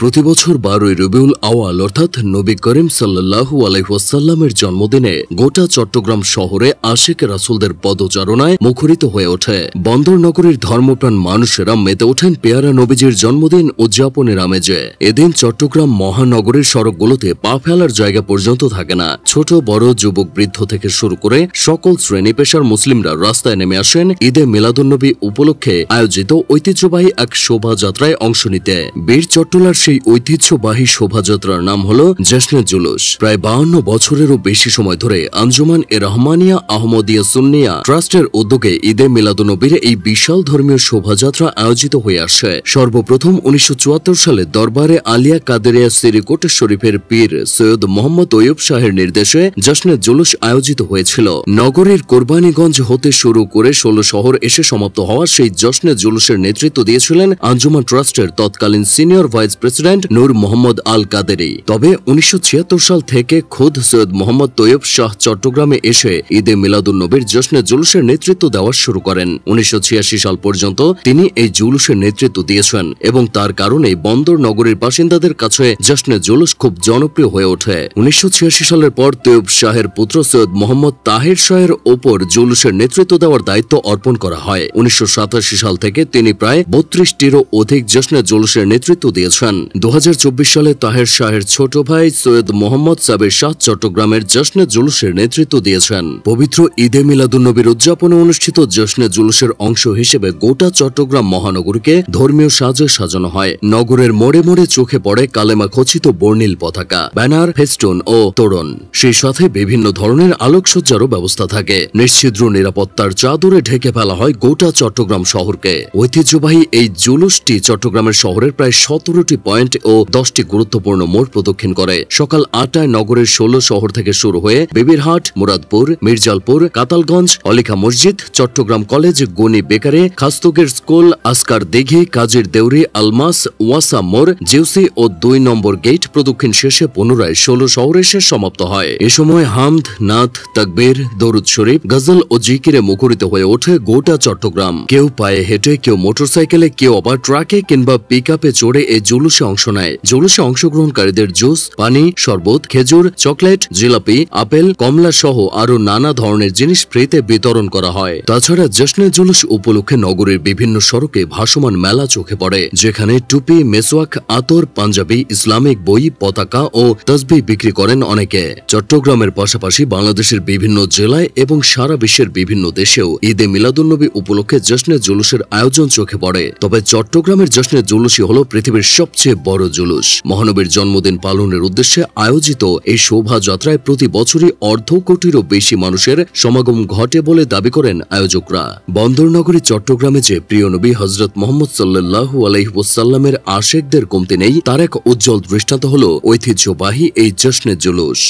প্রতি বছর 12ই রবিউল আওয়াল অর্থাৎ নবী করিম সাল্লাল্লাহু আলাইহি ওয়াসাল্লামের জন্মদিনে গোটা চট্টগ্রাম শহরে আশিক রাসূলদের পদচারণায় মুখরিত হয়ে ওঠে। বন্দর নগরীর ধর্মপ্রাণ মানুষেরা মেতে ওঠেন পেয়ারা নবীজির জন্মদিন উদযাপনের আমেজে। এদিন চট্টগ্রাম মহানগরীর সড়কগুলোতে পা ফেলার জায়গা পর্যন্ত থাকে না। ছোট বড় যুবক বৃদ্ধ থেকে শুরু করে সকল শ্রেণী পেশার মুসলিমরা রাস্তায় নেমে আসেন ঈদে মিলাদুন্নবী উপলক্ষে আয়োজিত ঐতিহ্যবাহী এক শোভাযাত্রায় অংশ নিতে। বীর চট্টলার সেই ঐতিহ্যবাহী শোভাযাত্রার নাম হল জশ্নে জুলুস। প্রায় 52 বছরেরও বেশি সময় ধরে আঞ্জুমান এ রহমানিয়া আহমদিয়া সুন্নিয়া ট্রাস্টের উদ্যোগে ঈদে মিলাদুন্নবীর এই বিশাল ধর্মীয় শোভাযাত্রা আয়োজিত হয়ে আসে। সর্বপ্রথম 1974 সালে দরবারে আলিয়া কাদেরিয়া সিরিকোট শরীফের পীর সৈয়দ মোহাম্মদ তৈয়ব শাহের নির্দেশে জশ্নে জুলুস আয়োজিত হয়েছিল। নগরীর কোরবানীগঞ্জ হতে শুরু করে 16 শহর এসে সমাপ্ত হওয়া সেই জশ্নে জুলুসের নেতৃত্ব দিয়েছিলেন আঞ্জুমান ট্রাস্টের তৎকালীন সিনিয়র ভাইস প্রেসিডেন্ট নূর মোহাম্মদ আল কাদেরি। তবে 1976 সাল থেকে খোদ সৈয়দ মোহাম্মদ তৈয়ব শাহ চট্টগ্রামে এসে ঈদে মিলাদুন্নবীর জশ্নে জুলুসের নেতৃত্ব দেওয়া শুরু করেন। 1986 সাল পর্যন্ত তিনি এই জুলুসের নেতৃত্ব দিয়েছেন এবং তার কারণে বন্দর নগরীর বাসিন্দাদের কাছে জশ্নে জুলুস খুব জনপ্রিয় হয়ে ওঠে। 1986 সালের পর তৈয়ব শাহের পুত্র সৈয়দ মোহাম্মদ তাহের শাহের ওপর জুলুসের নেতৃত্ব দেওয়ার দায়িত্ব অর্পণ করা হয়। 1987 সাল থেকে তিনি প্রায় 32টিরও অধিক জশ্নে জুলুসের নেতৃত্ব দিয়েছেন। 2024 সালে তাহের শাহের ছোট ভাই সৈয়দ মোহাম্মদ সাবির শাহ চট্টগ্রামের জশ্নে জুলুসের নেতৃত্ব দিয়েছেন। পবিত্র ঈদে মিলাদুন্নবীর উদযাপনে অনুষ্ঠিত জশ্নে জুলুসের অংশ হিসেবে গোটা চট্টগ্রাম মহানগরীকে ধর্মীয় সাজে সাজানো হয়। নগরের মোড়ে মোড়ে চোখে পড়ে কালেমা খচিত বর্ণিল পতাকা, ব্যানার, ফেস্টুন ও তোরণ। সেই সাথে বিভিন্ন ধরনের আলোকসজ্জারও ব্যবস্থা থাকে। নিশ্ছিদ্র নিরাপত্তার চাদরে ঢেকে ফেলা হয় গোটা চট্টগ্রাম শহরকে। ঐতিহ্যবাহী এই জুলুসটি চট্টগ্রামের শহরের প্রায় 17টি পয়েন্ট ও 10টি গুরুত্বপূর্ণ মোড় প্রদক্ষিণ করে। সকাল 8টায় নগরের 16 শহর থেকে শুরু হয়ে বেবিরহাট, মুরাদপুর, মির্জালপুর, কাতালগঞ্জ, অলিখা মসজিদ, চট্টগ্রাম কলেজ, গনি বেকারে, খাস্তগের স্কুল, আসকার দিঘি, কাজীর দেউরি, আলমাস, ওয়াসা মোড়, জিউসি ও 2 নম্বর গেট প্রদক্ষিণ শেষে পুনরায় 16 শহরে এসে সমাপ্ত হয়। এ সময় হামদ, নাথ, তাকবীর, দরুদ শরীফ, গজল ও জিকিরে মুখরিত হয়ে ওঠে গোটা চট্টগ্রাম। কেউ পায়ে হেঁটে, কেউ মোটরসাইকেলে, কেউ আবার ট্রাকে কিংবা পিকআপে চড়ে এই জুলুসে অংশ নেয়। জুলুসে অংশগ্রহণকারীদের জুস, পানি, শরবত, খেজুর, চকলেট, জিলাপি, আপেল, কমলা সহ আরো নানা ধরনের জিনিস ফ্রিতে বিতরণ করা হয়। তাছাড়া জশ্নে জুলুস উপলক্ষে নগরের বিভিন্ন সড়কে ভাসমান মেলা চোখে পড়ে, যেখানে টুপি, মেসওয়াক, আতর, পাঞ্জাবি, ইসলামিক বই, পতাকা ও তসবিহ বিক্রি করেন অনেকে। চট্টগ্রামের পাশাপাশি বাংলাদেশের বিভিন্ন জেলায় এবং সারা বিশ্বের বিভিন্ন দেশেও ঈদে মিলাদুন্নবী উপলক্ষে জশ্নে জুলুসের আয়োজন চোখে পড়ে। তবে চট্টগ্রামের জশ্নে জুলুসই হল পৃথিবীর সবচেয়ে বড় জুলুস। মহানবীর জন্মদিন পালনের উদ্দেশ্যে আয়োজিত এই শোভাযাত্রায় প্রতি বছরই 1/2 কোটিরও বেশি মানুষের সমাগম ঘটে বলে দাবি করেন আয়োজকরা। বন্দরনগরী চট্টগ্রামে যে প্রিয় নবী হযরত মুহাম্মদ সাল্লাল্লাহু আলাইহি ওয়াসাল্লামের আশিকদের কমতি নেই, তার এক উজ্জ্বল দৃষ্টান্ত হল ঐতিহ্যবাহী এই জশ্নে জুলুস।